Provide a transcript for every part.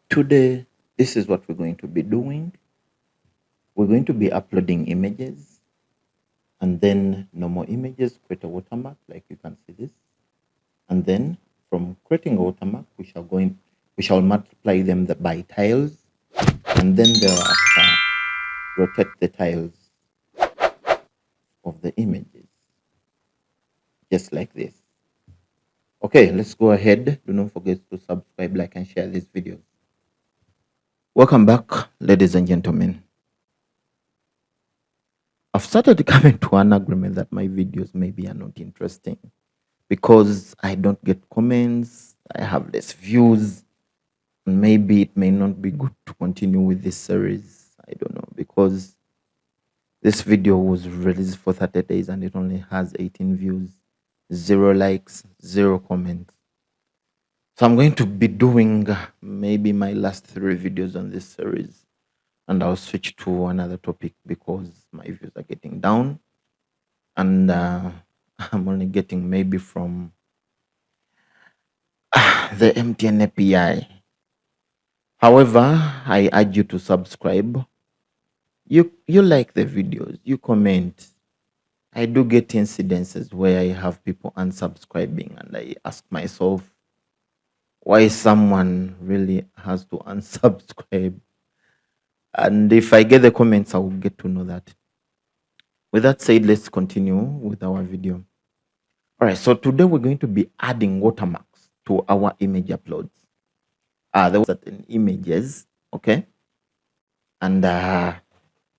Today, this is what we're going to be doing. We're going to be uploading images and then no more images, create a watermark like you can see this. And then from creating a watermark, we shall multiply them by tiles and then thereafter rotate the tiles of the images just like this. Okay, let's go ahead. Do not forget to subscribe, like, and share this video. Welcome back, ladies and gentlemen. I've started coming to an agreement that my videos maybe are not interesting because I don't get comments, I have less views, and maybe it may not be good to continue with this series. I don't know, because this video was released for 30 days and it only has 18 views, 0 likes, 0 comments. So I'm going to be doing maybe my last 3 videos on this series and I'll switch to another topic because my views are getting down and I'm only getting maybe from the MTN API. However, I urge you to subscribe. You like the videos, you comment. I do get incidences where I have people unsubscribing and I ask myself why someone really has to unsubscribe. And if I get the comments, I will get to know that. With that said, let's continue with our video. All right, so today we're going to be adding watermarks to our image uploads. There were certain images, okay? And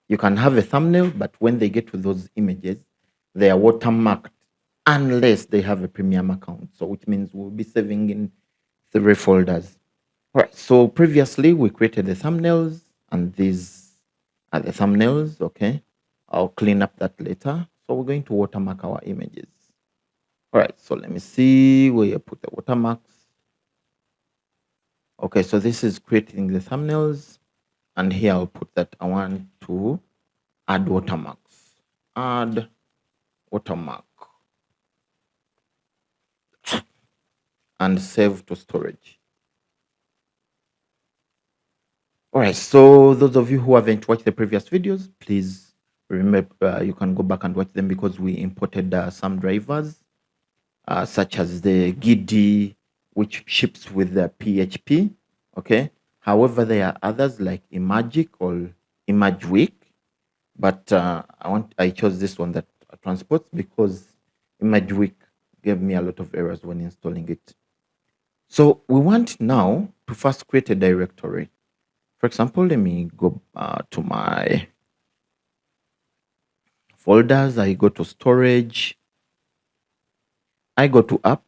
you can have a thumbnail, but when they get to those images, they are watermarked unless they have a premium account. So which means we'll be saving in 3 folders. All right, so previously we created the thumbnails and these are the thumbnails, okay? I'll clean up that later. So we're going to watermark our images. All right, so let me see where you put the watermarks. Okay, so this is creating the thumbnails. And here I'll put that I want to add watermarks. Add watermark. And save to storage. All right, so those of you who haven't watched the previous videos, please remember you can go back and watch them because we imported some drivers such as the Giddy, which ships with the PHP. Okay. However, there are others like Imagic or ImageWeek, but I chose this one that transports because ImageWeek gave me a lot of errors when installing it. So we want now to first create a directory. For example, let me go to my folders. I go to storage. I go to app,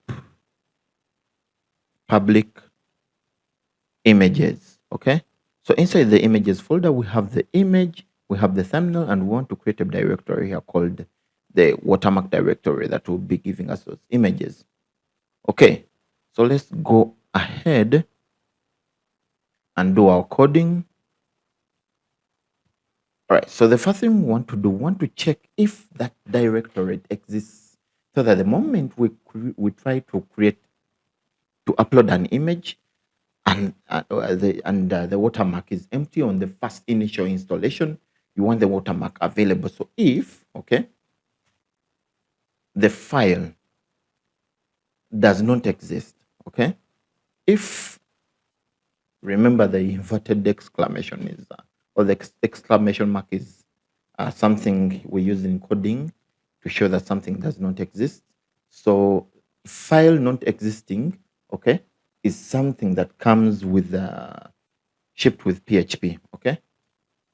public, images. Okay. So inside the images folder, we have the image, we have the thumbnail, and we want to create a directory here called the watermark directory that will be giving us those images. Okay. So let's go ahead and do our coding. All right, so the first thing we want to do, we want to check if that directory exists, so that the moment we try to upload an image and the watermark is empty on the first initial installation, you want the watermark available. So if, okay, the file does not exist, okay, if, remember the inverted exclamation is or the exclamation mark is something we use in coding to show that something does not exist. So file not existing, okay, is something that comes with shipped with PHP, okay?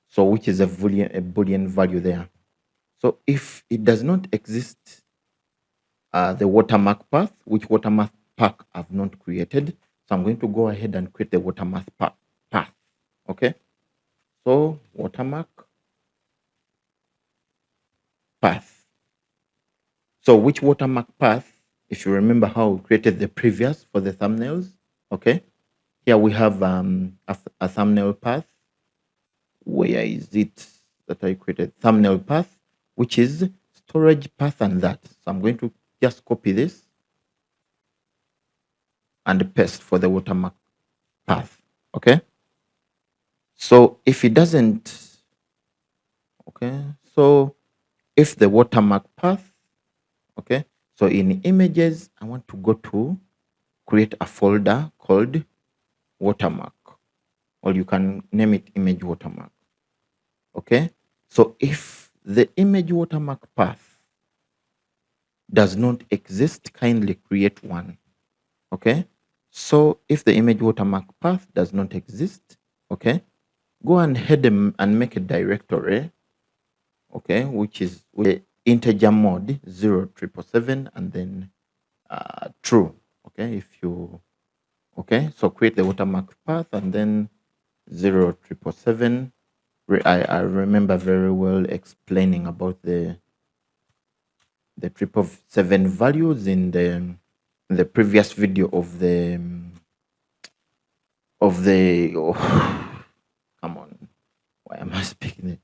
So which is a Boolean value there. So if it does not exist, the watermark path, which watermark path I've not created, so I'm going to go ahead and create the watermark path, okay? So watermark path. So which watermark path, if you remember how we created the previous for the thumbnails, okay? Here we have a thumbnail path. Where is it that I created? Thumbnail path, which is storage path and that. So I'm going to just copy this and paste for the watermark path, okay? So if it doesn't, okay, so if the watermark path, okay, so in images, I want to go to create a folder called watermark, or you can name it image watermark. Okay, so if the image watermark path does not exist, kindly create one. Okay, so if the image watermark path does not exist, okay, go ahead and make a directory, okay, which is with integer mode 0777 and then true. Okay, if you, okay, so create the watermark path and then 0777. I remember very well explaining about the 777 values in the previous video of the oh, come on, why am I speaking it?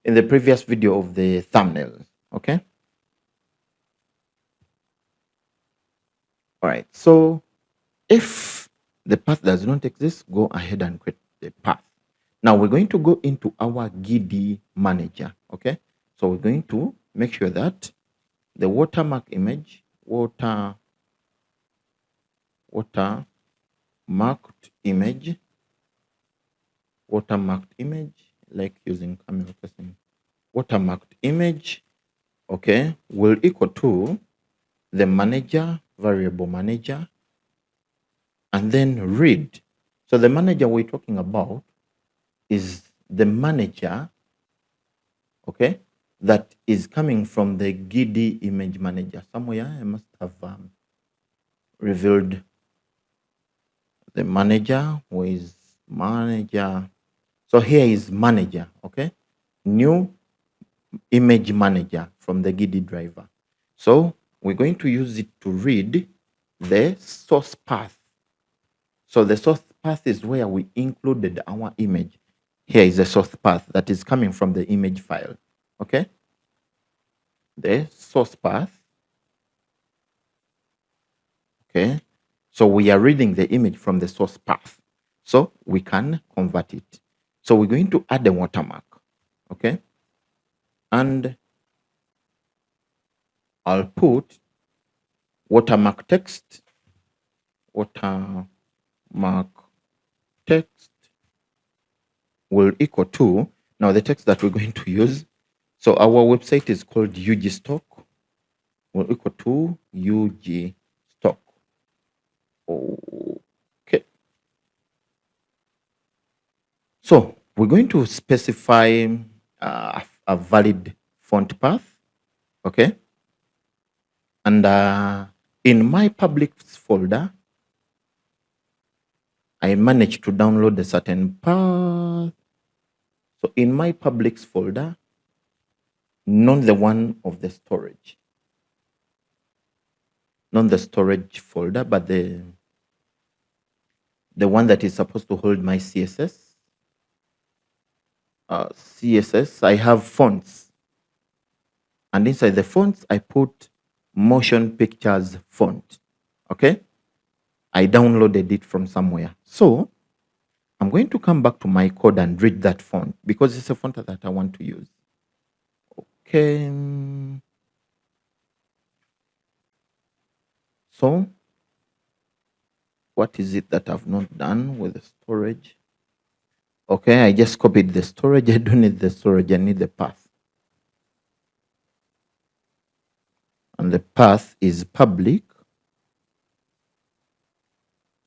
In the previous video of the thumbnails. Okay, all right, so if the path does not exist, go ahead and create the path. Now we're going to go into our GD manager. Okay, so we're going to make sure that the watermark image, watermarked image, like using camera casting, watermarked image, okay, will equal to the manager, variable manager, and then read. So the manager we're talking about is the manager, okay, that is coming from the GD image manager. Somewhere I must have revealed the manager. Who is manager? So here is manager, okay, new image manager from the GD driver. So we're going to use it to read the source path. So the source path is where we included our image. Here is the source path that is coming from the image file. Okay, the source path. Okay, so we are reading the image from the source path, so we can convert it. So we're going to add a watermark. Okay, and I'll put watermark text, watermark text will equal to, now the text that we're going to use, so our website is called UG Stock, will equal to UG Stock. Okay. So we're going to specify a valid font path. Okay. And in my publics folder, I managed to download a certain path. So in my publics folder, not the one of the storage, not the storage folder, but the one that is supposed to hold my CSS. CSS, I have fonts. And inside the fonts, I put motion pictures font. Okay. I downloaded it from somewhere. So I'm going to come back to my code and read that font because it's a font that I want to use. Okay. So what is it that I've not done with the storage? Okay, I just copied the storage. I don't need the storage. I need the path. And the path is public.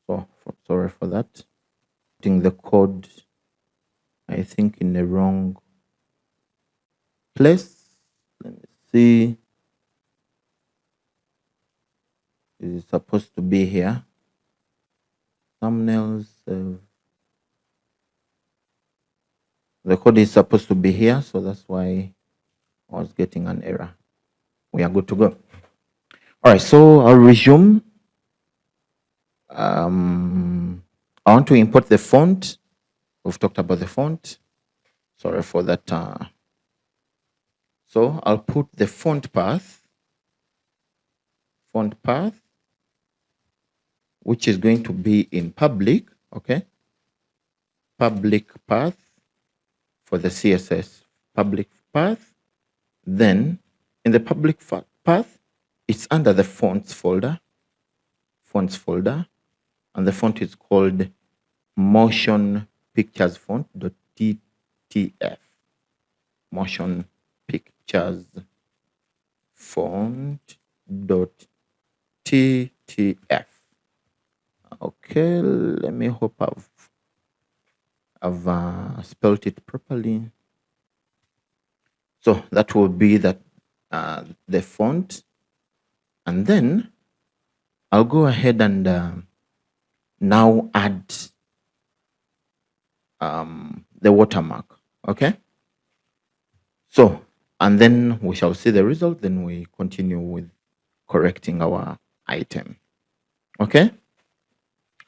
So sorry for that. Putting the code, I think, in the wrong place. Let me see. Is it supposed to be here? Thumbnails. The code is supposed to be here, so that's why I was getting an error. We are good to go. All right, so I'll resume. I want to import the font. We've talked about the font. Sorry for that. So I'll put the font path, which is going to be in public. Okay, public path. for the CSS public path. Then in the public path, it's under the fonts folder, and the font is called motion pictures font.ttf. Motion pictures font.ttf. Okay, let me hope I've spelled it properly. So that will be the font, and then I'll go ahead and now add the watermark. Okay, so and then we shall see the result, then we continue with correcting our item. Okay,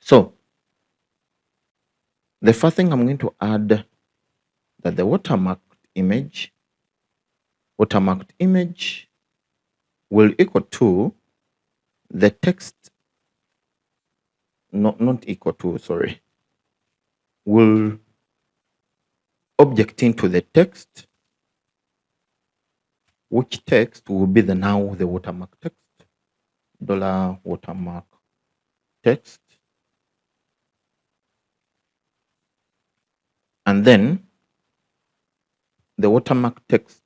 so the first thing I'm going to add that the watermarked image will equal to the text, not equal to, sorry, will object into the text, which text will be the watermark text, $watermark text, and then the watermark text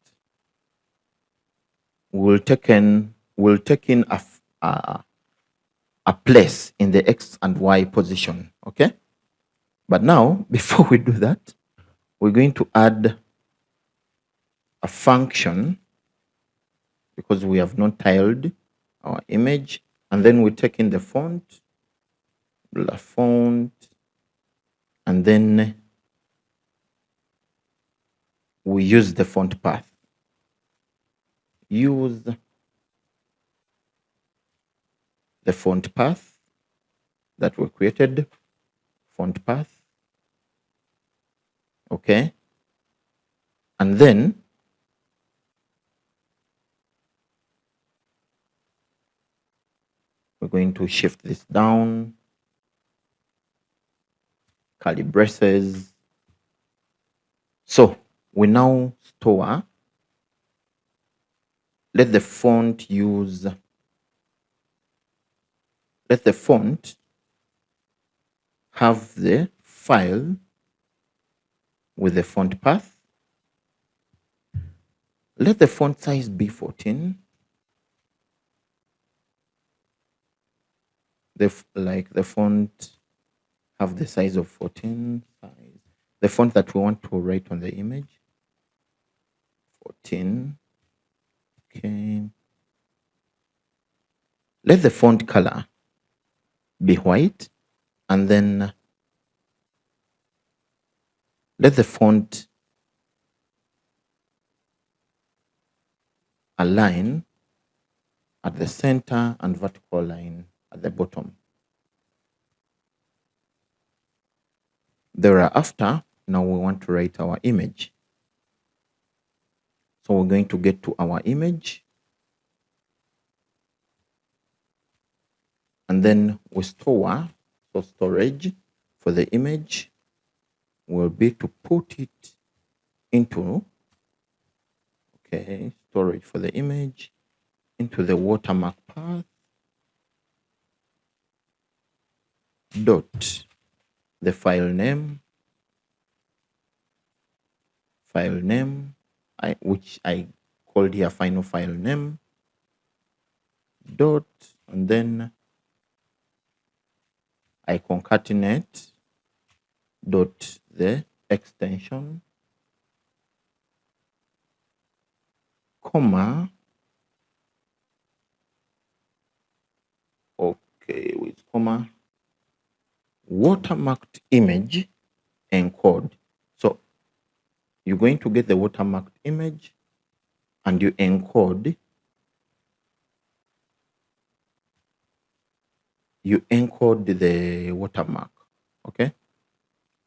will take in a place in the X and Y position. Okay, but now before we do that, we're going to add a function, because we have not tiled our image, and then we take in the font, and then we use the font path. Use the font path that we created, font path. Okay, and then we're going to shift this down, curly braces. So we now store, let the font have the file with the font path. Let the font size be 14. The font have the size of 14 size. The font that we want to write on the image, 14. Okay. Let the font color be white, and then let the font align at the center and vertical line at the bottom. Thereafter, now we want to write our image. So we're going to get to our image, and then we store. So storage for the image will be to put it into, okay, storage for the image into the watermark path dot the file name, which I called here final file name, dot, and then I concatenate dot the extension, comma, okay, with comma, watermarked image encode. So you're going to get the watermarked image and you encode the watermark. Okay,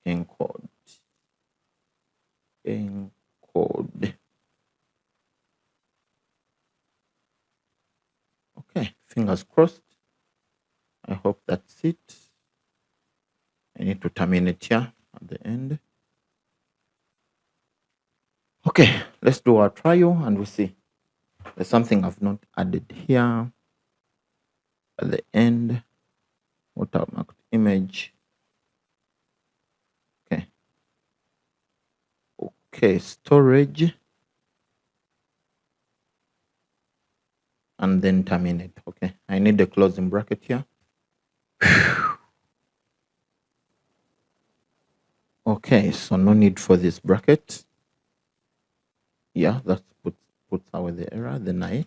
encode. Okay, fingers crossed. I hope that's it. I need to terminate here at the end. Okay, let's do our trial and we see. There's something I've not added here at the end. Watermarked image. Okay. Okay, storage. And then terminate. Okay, I need a closing bracket here. Okay, so no need for this bracket. Yeah, that puts away the error. Then I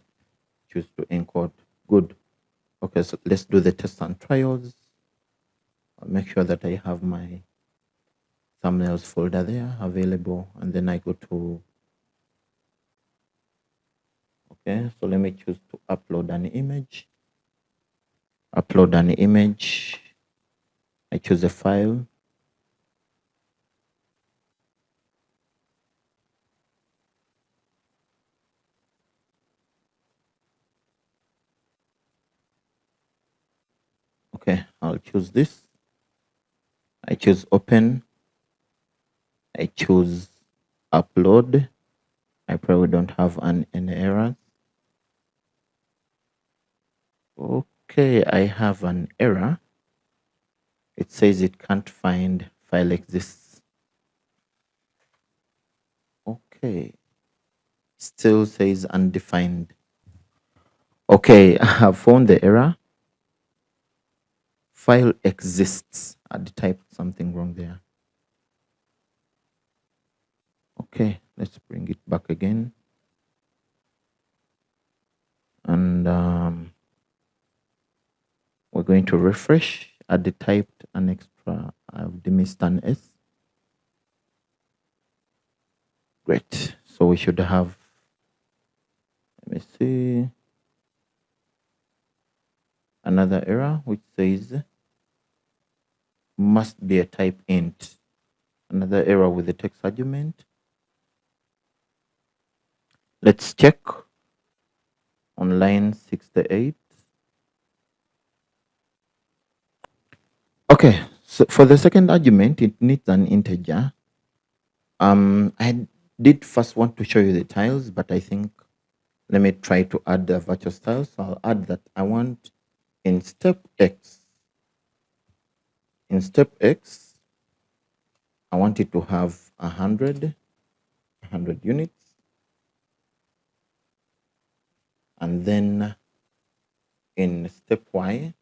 choose to encode. Good. Okay, so let's do the tests and trials. I'll make sure that I have my thumbnails folder there available, and then I go to, okay, so let me choose to upload an image. Upload an image. I choose a file. Okay, I'll choose this. I choose open. I choose upload. I probably don't have any errors. Okay, I have an error. It says it can't find file exists. Okay, still says undefined. Okay, I have found the error. File exists. I typed something wrong there. Okay, let's bring it back again. And we're going to refresh. I typed an extra, I've missed an S. Great. So we should have, let me see, another error which says must be a type int. Another error with the text argument. Let's check on line 68. Okay, so for the second argument, it needs an integer. I did first want to show you the tiles, but I think let me try to add the virtual style. So I'll add that I want in step X. In step X, I want it to have 100 units. And then in step Y,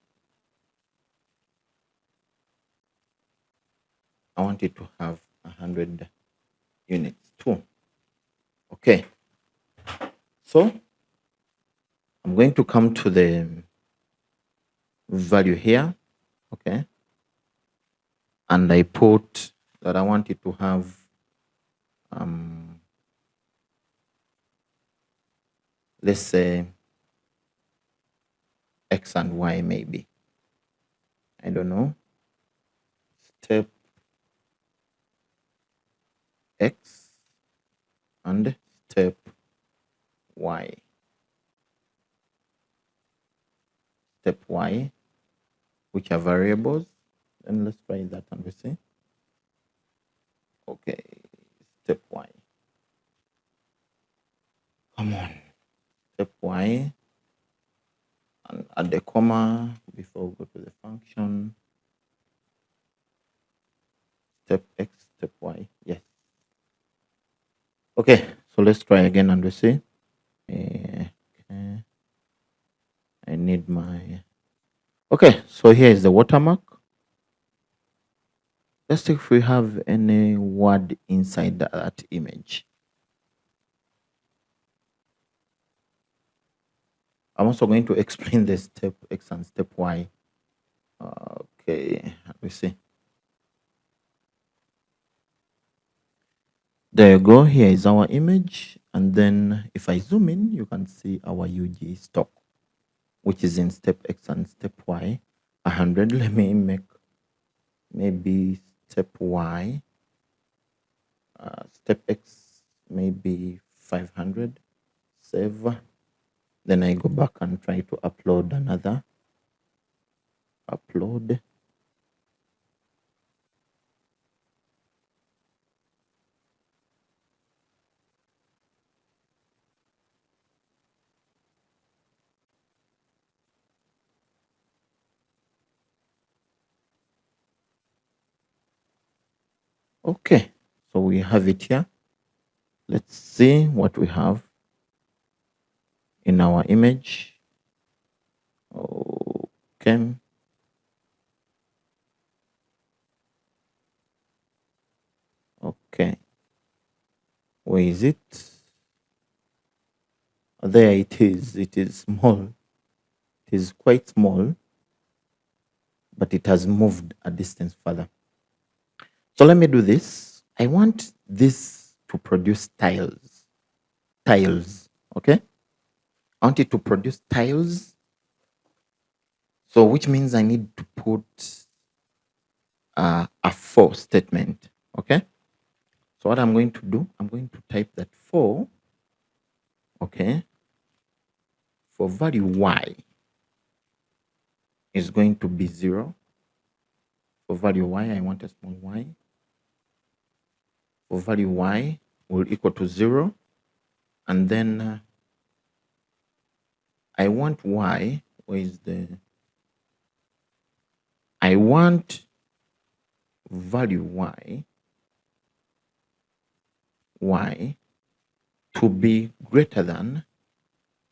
I want it to have 100 units too. Okay. So I'm going to come to the value here. Okay. And I put that I want it to have let's say X and Y maybe. I don't know. Step X and step Y. Step Y, which are variables. And let's try that and we see. Okay, step Y. Come on. Step Y. And add the comma before we go to the function. Step X, step Y. Yes. Okay, so let's try again and we see. Okay. I need my. Okay, so here is the watermark. Let's see if we have any word inside that image. I'm also going to explain the step X and step Y. Okay, let me see. There you go. Here is our image. And then if I zoom in, you can see our UG stock, which is in step X and step Y. 100. Let me make maybe step Y. Step X, maybe 500. Save. Then I go back and try to upload another. Upload. Okay, so we have it here. Let's see what we have in our image. Okay. Okay. Where is it? There it is. It is small. It is quite small, but it has moved a distance further. So let me do this. I want this to produce tiles. Tiles. Okay. I want it to produce tiles. So which means I need to put a for statement. Okay. So what I'm going to do, I'm going to type that for, okay, for value y is going to be 0. For value y, I want a small y. For value y will equal to 0. And then I want y, where is the, I want value y to be greater than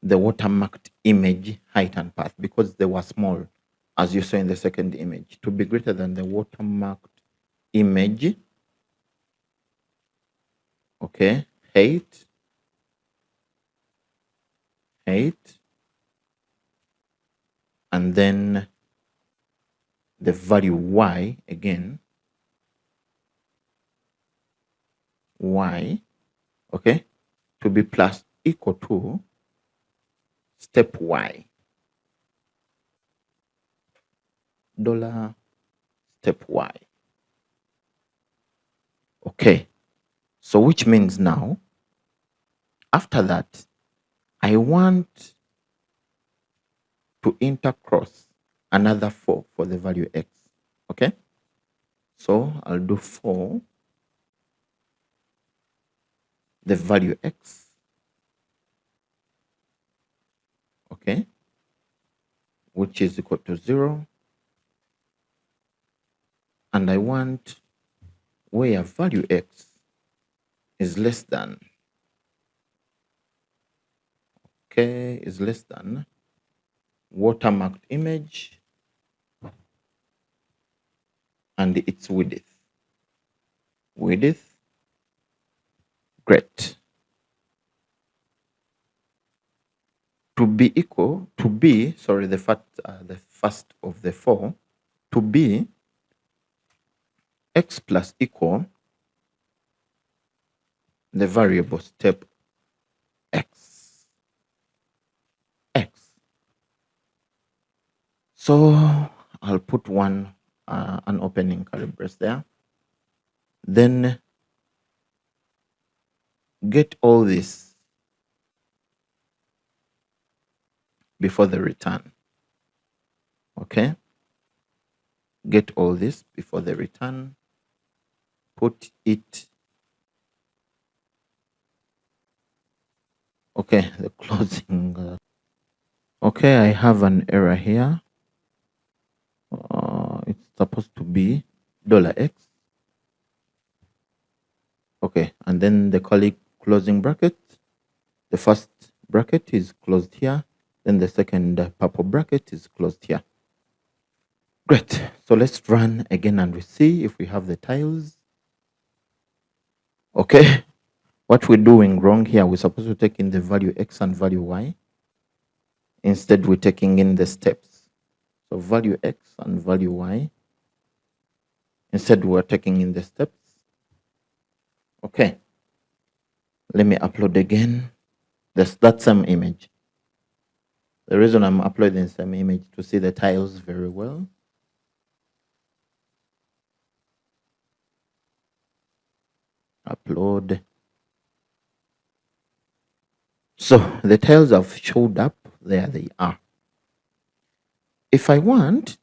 the watermarked image height and path, because they were small, as you saw in the second image, to be greater than the watermarked image, okay, height, and then the value y again, y, okay, to be plus equal to step y, dollar step y. Okay, so which means now, after that, I want to intercross another 4 for the value x. Okay, so I'll do 4 the value x, okay, which is equal to 0, and I want where value x is less than, okay, is less than watermarked image and its width. Great. To be equal, to be, sorry, the first of the 4, to be x plus equal the variable step x. So I'll put one, an opening curly brace there. Then get all this before the return. Okay. Get all this before the return. Put it. Okay, the closing. Okay, I have an error here. It's supposed to be $x. Okay, and then the closing bracket. The first bracket is closed here. Then the second purple bracket is closed here. Great. So let's run again and we see if we have the tiles. Okay. What we're doing wrong here, we're supposed to take in the value x and value y. Instead, we're taking in the steps. So value x and value y. Instead, we're taking in the steps. Okay. Let me upload again. That same image. The reason I'm uploading the same image to see the tiles very well. Upload. So the tiles have showed up. There they are. If I want,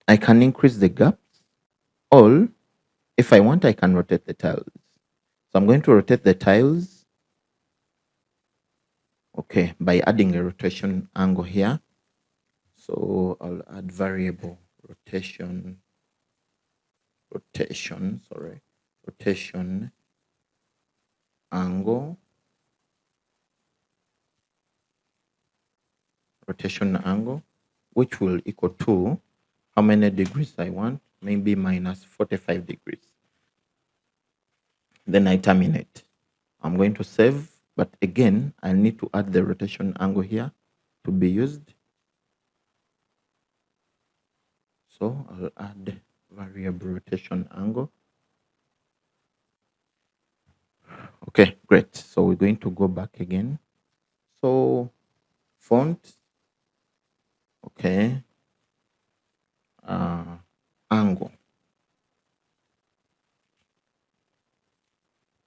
I can increase the gaps, or if I want, I can rotate the tiles. So I'm going to rotate the tiles, okay, by adding a rotation angle here. So I'll add variable rotation, sorry. rotation angle, which will equal to how many degrees I want, maybe minus 45 degrees. Then I terminate. I'm going to save, but again, I need to add the rotation angle here to be used. So I'll add variable rotation angle. Okay, great. So we're going to go back again. So font, okay, angle.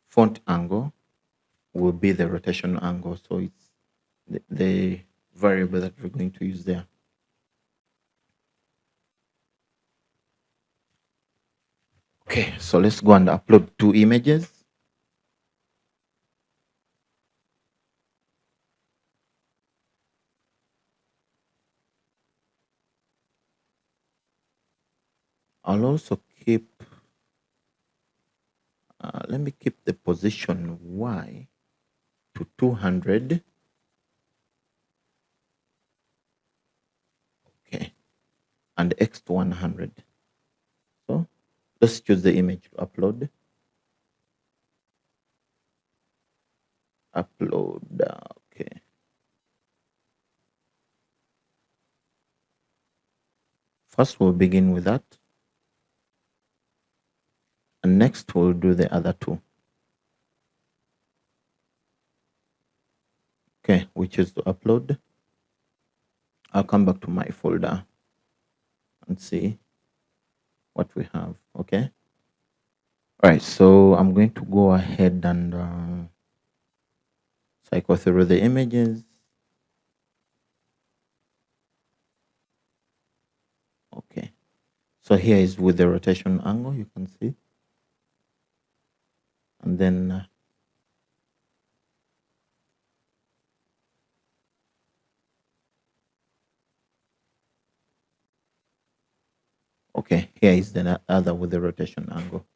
Font angle will be the rotation angle. So it's the variable that we're going to use there. Okay, so let's go and upload 2 images. I'll also keep, let me keep the position Y to 200. Okay, and X to 100. So let's choose the image to upload. Okay. First, we'll begin with that. And next, we'll do the other 2. Okay, we choose to upload. I'll come back to my folder and see what we have. Okay. All right, so I'm going to go ahead and cycle through the images. Okay, so here is with the rotation angle, you can see. And then okay, here is the other with the rotation angle.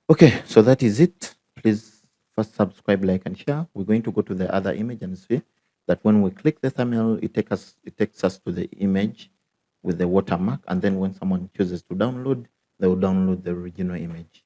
Okay, so that is it. Please first subscribe, like, and share. We're going to go to the other image and see that when we click the thumbnail, it takes us to the image with the watermark, and then when someone chooses to download, they will download the original image.